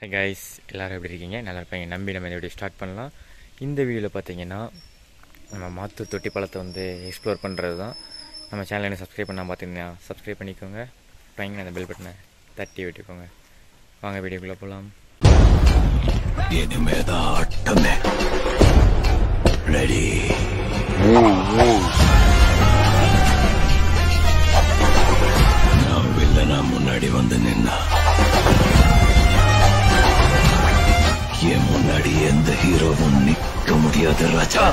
Hi guys, எல்லோரும் எப்படி இருக்கீங்க? நல்லா இருப்பீங்க நம்பி நம்ம இந்த வீடியோ ஸ்டார்ட் பண்ணலாம். இந்த வீடியோவில் பார்த்தீங்கன்னா நம்ம மாத்தூர் தொட்டி பாலத்தை வந்து எக்ஸ்ப்ளோர் பண்ணுறது தான். நம்ம சேனல் என்ன சப்ஸ்கிரைப் பண்ணால் பார்த்தீங்கன்னா சப்ஸ்கிரைப் பண்ணிக்கோங்க. பையங்க அந்த பெல் பட்டனை தட்டி விட்டுக்கோங்க. வாங்க வீடியோக்குள்ளே போகலாம். முன்னாடி வந்து நின்னா என் முன்னாடி எந்த ஹீரோவும் நிக்க முடியாது ராஜா.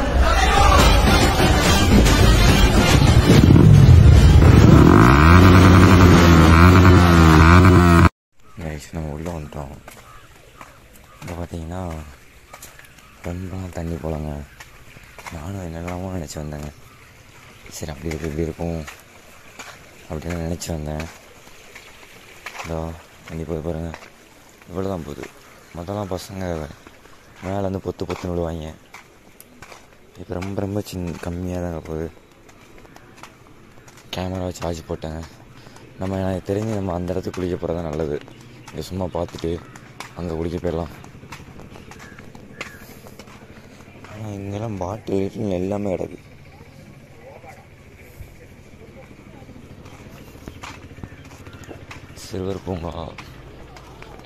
நம்ம உள்ளே வந்துட்டோம். இப்போ பார்த்தீங்கன்னா ரொம்ப தண்ணி போலங்க. நானும் என்னெல்லாமோ நினச்சி வந்தேங்க. சரி அப்படி இருக்கு இப்படி இருக்கும் அப்படின்னு நினச்சி வந்தேன். இதோ தண்ணி போய் பாருங்கள், இவ்வளோ தான் போகுது. முதலாம் பசங்க மேலே வந்து பொத்துன்னு விடுவாங்க. இப்போ ரொம்ப கம்மியாக தாங்க போகுது. கேமரா சார்ஜ் போட்டேங்க. நம்ம எனக்கு தெரிஞ்சு நம்ம அந்த இடத்துக்கு குளிக்க போகிறது தான் நல்லது. இங்கே சும்மா பார்த்துட்டு அங்கே குளிக்க போயிடலாம். ஆனால் இங்கெல்லாம் பாட்டில் எல்லாமே கிடக்கு. சில்வர் பூங்கா,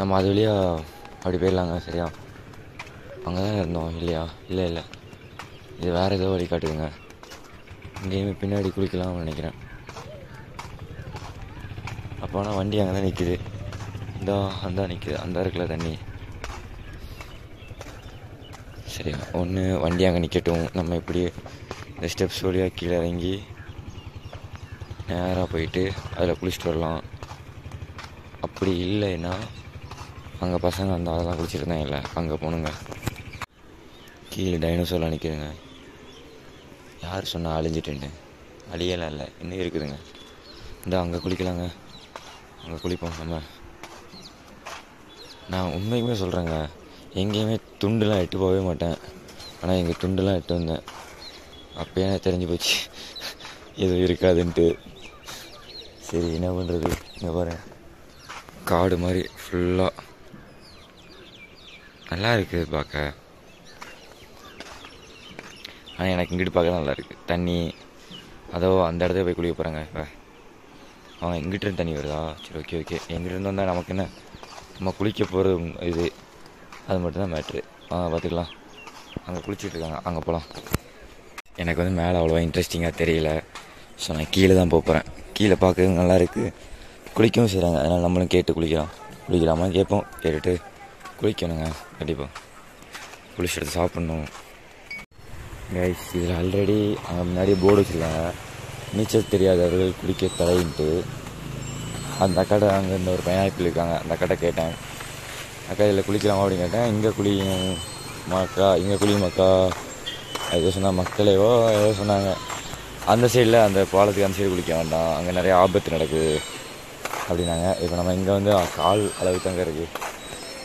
நம்ம அது வழியாக அப்படி போயிடலாங்க. சரியா, அங்கே தான் இருந்தோம் இல்லையா? இல்லை இது வேறு ஏதோ வழி காட்டுதுங்க. இங்கேயுமே பின்னாடி குளிக்கலாம்னு நினைக்கிறேன். அப்போ ஆனால் வண்டி அங்கே தான் நிற்கிது. அந்த நிற்கிது, அந்த இருக்குல்ல தண்ணி. சரியா, ஒன்று வண்டி அங்கே நிற்கட்டும். நம்ம இப்படி இந்த ஸ்டெப்ஸ் வழியாக கீழே இறங்கி நேராக போயிட்டு அதில் குளிச்சுட்டு வரலாம். அப்படி இல்லைன்னா அங்கே பசங்க அந்த அதெல்லாம் குளிச்சுருந்தாங்க இல்லை, அங்கே போகணுங்க. கீழே டைனோசர்லாம் நிற்கிதுங்க. யார் சொன்னால் அழிஞ்சிட்டுன்னு? அழியலாம் இல்லை, இன்னும் இருக்குதுங்க. அங்கே குளிக்கலாங்க, அங்கே குளிப்போம் நம்ம. நான் உண்மைக்குமே சொல்கிறேங்க, எங்கேயுமே துண்டுலாம் எட்டு போகவே மாட்டேன். ஆனால் எங்கள் துண்டுலாம் எட்டு வந்தேன். அப்போயே எனக்கு தெரிஞ்சு போச்சு எதுவும் இருக்காதுன்ட்டு. சரி என்ன பண்ணுறது? இங்கே பாரு, காடு மாதிரி ஃபுல்லாக நல்லா இருக்குது பார்க்க. ஆனால் எனக்கு இங்கிட்டு பார்க்க தான் நல்லா இருக்குது. தண்ணி அதோ அந்த இடத்துல போய் குளிக்க போகிறாங்க. இப்போ இங்கிட்டு தண்ணி வருதா? சரி ஓகே. எங்கிட்ட வந்தால் நமக்கு என்ன, நம்ம குளிக்க போகிறது இது, அது மட்டும்தான் மேட்ரு. பார்த்துக்கலாம். அங்கே குளிச்சுட்டு இருக்காங்க, அங்கே போகலாம். எனக்கு வந்து மேலே அவ்வளோவா இன்ட்ரெஸ்டிங்காக தெரியல. ஸோ நான் கீழே தான் போகிறேன். கீழே பார்க்க நல்லா இருக்குது, குளிக்கவும் செய்கிறாங்க. அதனால் நம்மளும் கேட்டு குளிக்கலாமா கேட்போம். கேட்டுட்டு குளிக்கணுங்க கண்டிப்பாக. குளிச்சு எடுத்து சாப்பிட்ணும். கைஸ், இதில் ஆல்ரெடி அங்கே முன்னாடி போர்டு வச்சுருக்காங்க, நீச்சல் தெரியாதவர்கள் குளிக்க தடைன்ட்டு. அந்த கடை அங்கே இந்த ஒரு பையனாப்பில் இருக்காங்க. அந்த கடை கேட்டேன், அக்கா இதில் குளிக்கலாமா அப்படின்னு கேட்டேன். இங்கே குளியுமாக்கா ஏதோ சொன்னால் மக்களேவோ ஏதோ சொன்னாங்க. அந்த சைடில் அந்த பாலத்துக்கு அந்த சைடு குளிக்க வேண்டாம், அங்கே நிறைய ஆபத்து நடக்குது அப்படின்னாங்க. இப்போ நம்ம இங்கே வந்து கால் அளவுக்கு அங்கே இருக்குது.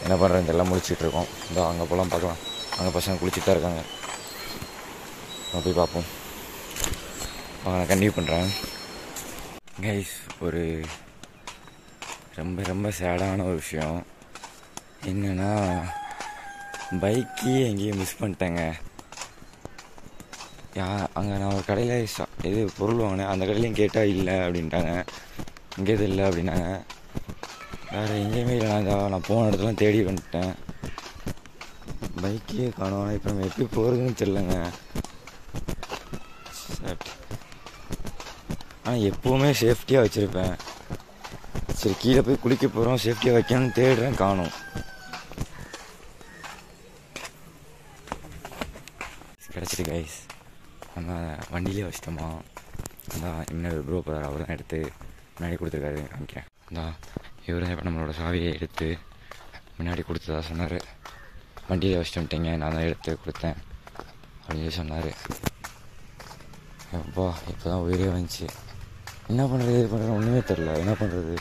என்ன பண்ணுறது எல்லாம் முடிச்சிட்ருக்கோம். அங்கே போகலாம், பார்க்கலாம். அங்கே பசங்க குளிச்சுட்டு தான் இருக்காங்க. நம்ம போய் பார்ப்போம். நான் கண்டினியூ பண்ணுறேன். கைஸ், ஒரு ரொம்ப சேடான ஒரு விஷயம் என்னென்னா, பைக்கே எங்கேயும் மிஸ் பண்ணிட்டேங்க. அங்கே நான் ஒரு கடையில் பொருள் வாங்கினேன். அந்த கடையிலையும் கேட்டால் இல்லை அப்படின்ட்டாங்க. இங்கே இது இல்லை அப்படின்னாங்க. வேறு எங்கேயுமே இல்லை. நான் போன இடத்துலாம் தேடி வந்துட்டேன், பைக்கே காணோம். இப்போ நம்ம எப்படி போகிறதுன்னு தெரிலங்க. ஆனால் எப்போவுமே சேஃப்டியாக வச்சுருப்பேன். சரி கீழே போய் குளிக்க போகிறோம், சேஃப்டியாக வைக்கணும்னு தேடுறேன், காணோம். கிடச்சிட்டு கைஸ், நம்ம வண்டியிலே வச்சிட்டோமா. இன்னொரு ப்ரோ போகிறார், அவர் தான் எடுத்து முன்னாடி கொடுத்துருக்காரு. காமிக்கிறேன். இவர் தான் இப்போ நம்மளோட சாவியை எடுத்து முன்னாடி கொடுத்ததா சொன்னார். வண்டியில் வச்சுட்டு வந்துட்டீங்க, நான் தான் எடுத்து கொடுத்தேன் அப்படின்னு சொன்னார். அப்பா இப்போ தான் உயிரே வந்துச்சு. என்ன பண்ணுறது இது பண்ணுறது ஒன்றுமே தெரில, என்ன பண்ணுறது?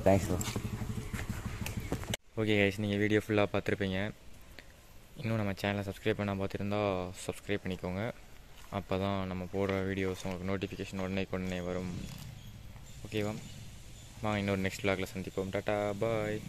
Thanks bro. ஓகே கைஸ், நீங்கள் வீடியோ ஃபுல்லாக பார்த்துருப்பீங்க. இன்னும் நம்ம சேனலை சப்ஸ்கிரைப் பண்ணால் பார்த்துருந்தா சப்ஸ்கிரைப் பண்ணிக்கோங்க. அப்போ தான் நம்ம போடுற வீடியோஸ் உங்களுக்கு நோட்டிஃபிகேஷன் உடனே வரும். ஓகேவா? வாங்க இன்னொரு நெக்ஸ்ட் vlogல சந்திப்போம். டாட்டா பாய்.